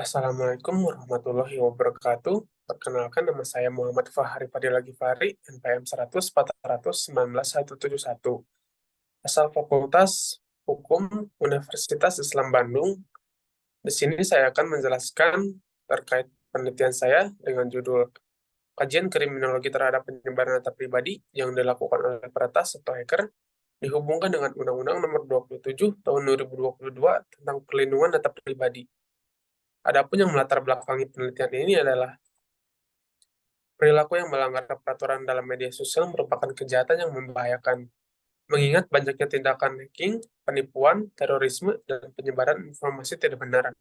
Assalamualaikum warahmatullahi wabarakatuh. Perkenalkan, nama saya Muhammad Fahri Fadila Gifari, NPM 100 171 asal Fakultas Hukum Universitas Islam Bandung. Di sini saya akan menjelaskan terkait penelitian saya dengan judul Kajian Kriminologi Terhadap Penyebaran Data Pribadi yang dilakukan oleh peretas atau hacker dihubungkan dengan Undang-Undang Nomor 27 Tahun 2022 tentang Perlindungan Data Pribadi. Adapun yang melatar belakangi penelitian ini adalah perilaku yang melanggar peraturan dalam media sosial merupakan kejahatan yang membahayakan, mengingat banyaknya tindakan hacking, penipuan, terorisme, dan penyebaran informasi tidak benar.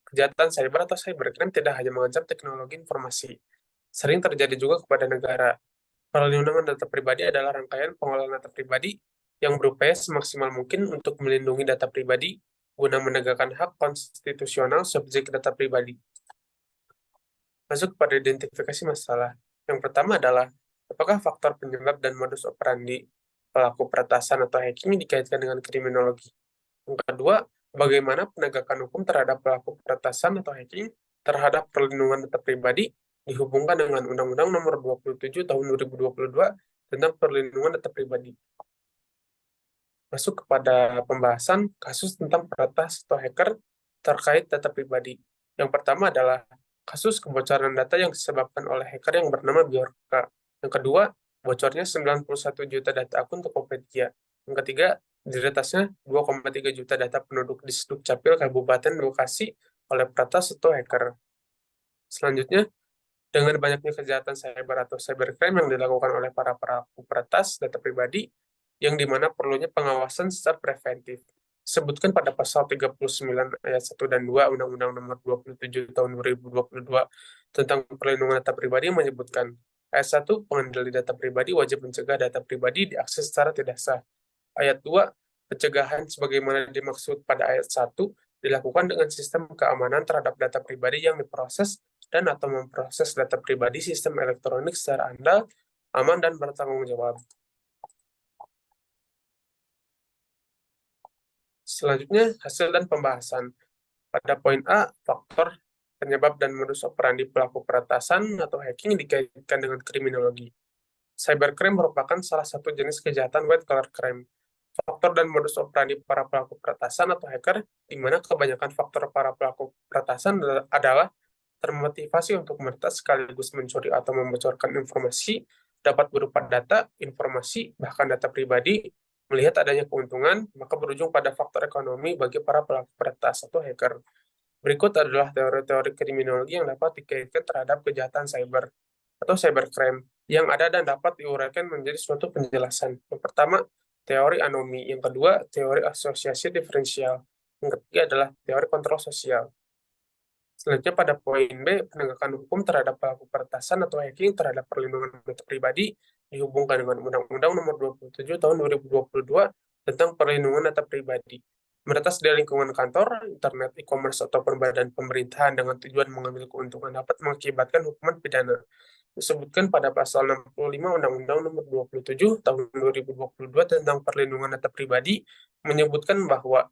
Kejahatan cyber atau cybercrime tidak hanya mengancam teknologi informasi, sering terjadi juga kepada negara. Perlindungan data pribadi adalah rangkaian pengolahan data pribadi yang berupaya semaksimal mungkin untuk melindungi data pribadi guna menegakkan hak konstitusional subjek data pribadi. Masuk pada identifikasi masalah. Yang pertama adalah, apakah faktor penyebab dan modus operandi pelaku peretasan atau hacking dikaitkan dengan kriminologi? Yang kedua, bagaimana penegakan hukum terhadap pelaku peretasan atau hacking terhadap perlindungan data pribadi dihubungkan dengan Undang-Undang Nomor 27 Tahun 2022 tentang perlindungan data pribadi. Masuk kepada pembahasan kasus tentang peretas atau hacker terkait data pribadi. Yang pertama adalah kasus kebocoran data yang disebabkan oleh hacker yang bernama Bjorka. Yang kedua, bocornya 91 juta data akun Tokopedia. Yang ketiga, diretasnya 2,3 juta data penduduk di Dukcapil Kabupaten Bekasi oleh peretas atau hacker. Selanjutnya, dengan banyaknya kejahatan cyber atau cybercrime yang dilakukan oleh para pelaku peretas data pribadi, yang dimana perlunya pengawasan secara preventif. Disebutkan pada pasal 39 ayat 1 dan 2 Undang-Undang Nomor 27 Tahun 2022 tentang perlindungan data pribadi yang menyebutkan, ayat 1, pengendali data pribadi wajib mencegah data pribadi diakses secara tidak sah. Ayat 2, pencegahan sebagaimana dimaksud pada ayat 1 dilakukan dengan sistem keamanan terhadap data pribadi yang diproses dan atau memproses data pribadi sistem elektronik secara andal, aman, dan bertanggung jawab. Selanjutnya, hasil dan pembahasan. Pada poin A, faktor penyebab dan modus operandi pelaku peretasan atau hacking dikaitkan dengan kriminologi. Cybercrime merupakan salah satu jenis kejahatan white collar crime. Faktor dan modus operandi para pelaku peretasan atau hacker, di mana kebanyakan faktor para pelaku peretasan adalah termotivasi untuk meretas sekaligus mencuri atau membocorkan informasi, dapat berupa data, informasi, bahkan data pribadi. Melihat adanya keuntungan, maka berujung pada faktor ekonomi bagi para pelaku peretas atau hacker. Berikut adalah teori-teori kriminologi yang dapat dikaitkan terhadap kejahatan cyber atau cybercrime yang ada dan dapat diuraikan menjadi suatu penjelasan. Yang pertama, teori anomi. Yang kedua, teori asosiasi diferensial. Yang ketiga adalah teori kontrol sosial. Selanjutnya pada poin B, penegakan hukum terhadap pelaku peretasan atau hacking terhadap perlindungan data pribadi dihubungkan dengan Undang-Undang Nomor 27 Tahun 2022 tentang perlindungan data pribadi. Meretas di lingkungan kantor, internet, e-commerce, ataupun badan pemerintahan dengan tujuan mengambil keuntungan dapat mengakibatkan hukuman pidana. Disebutkan pada pasal 65 Undang-Undang Nomor 27 Tahun 2022 tentang perlindungan data pribadi menyebutkan bahwa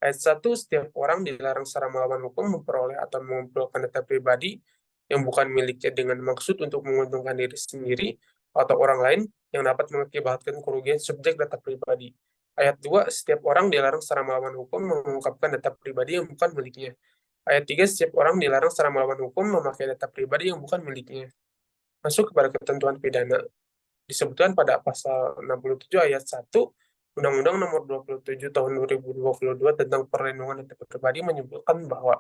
Ayat 1, setiap orang dilarang secara melawan hukum memperoleh atau mengumpulkan data pribadi yang bukan miliknya dengan maksud untuk menguntungkan diri sendiri atau orang lain yang dapat mengakibatkan kerugian subjek data pribadi. Ayat 2, setiap orang dilarang secara melawan hukum mengungkapkan data pribadi yang bukan miliknya. Ayat 3, setiap orang dilarang secara melawan hukum memakai data pribadi yang bukan miliknya. Masuk kepada ketentuan pidana. Disebutkan pada pasal 67 ayat 1 Undang-Undang Nomor 27 Tahun 2022 tentang perlindungan data pribadi menyebutkan bahwa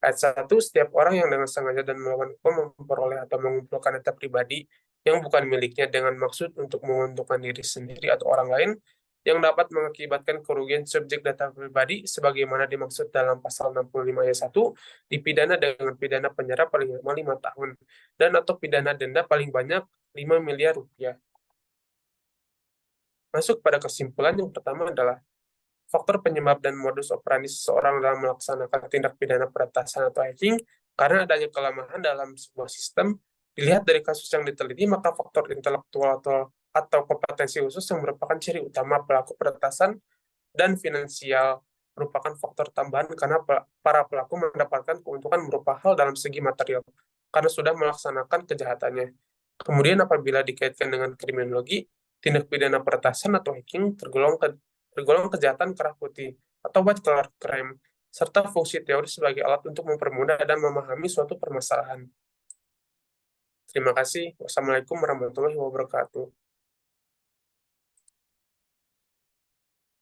ayat 1, setiap orang yang dengan sengaja dan melawan hukum memperoleh atau mengumpulkan data pribadi yang bukan miliknya dengan maksud untuk menguntungkan diri sendiri atau orang lain yang dapat mengakibatkan kerugian subjek data pribadi sebagaimana dimaksud dalam pasal 65 ayat 1 dipidana dengan pidana penjara paling lama 5 tahun dan atau pidana denda paling banyak 5 miliar rupiah. Masuk pada kesimpulan yang pertama adalah faktor penyebab dan modus operandi seseorang dalam melaksanakan tindak pidana peretasan atau hacking karena adanya kelemahan dalam sebuah sistem. Dilihat dari kasus yang diteliti, maka faktor intelektual atau kompetensi khusus yang merupakan ciri utama pelaku peretasan dan finansial merupakan faktor tambahan karena para pelaku mendapatkan keuntungan berupa hal dalam segi material karena sudah melaksanakan kejahatannya. Kemudian apabila dikaitkan dengan kriminologi, tindak pidana peretasan atau hacking tergolong kejahatan kerah putih atau white collar crime, serta fungsi teori sebagai alat untuk mempermudah dan memahami suatu permasalahan. Terima kasih. Wassalamualaikum warahmatullahi wabarakatuh.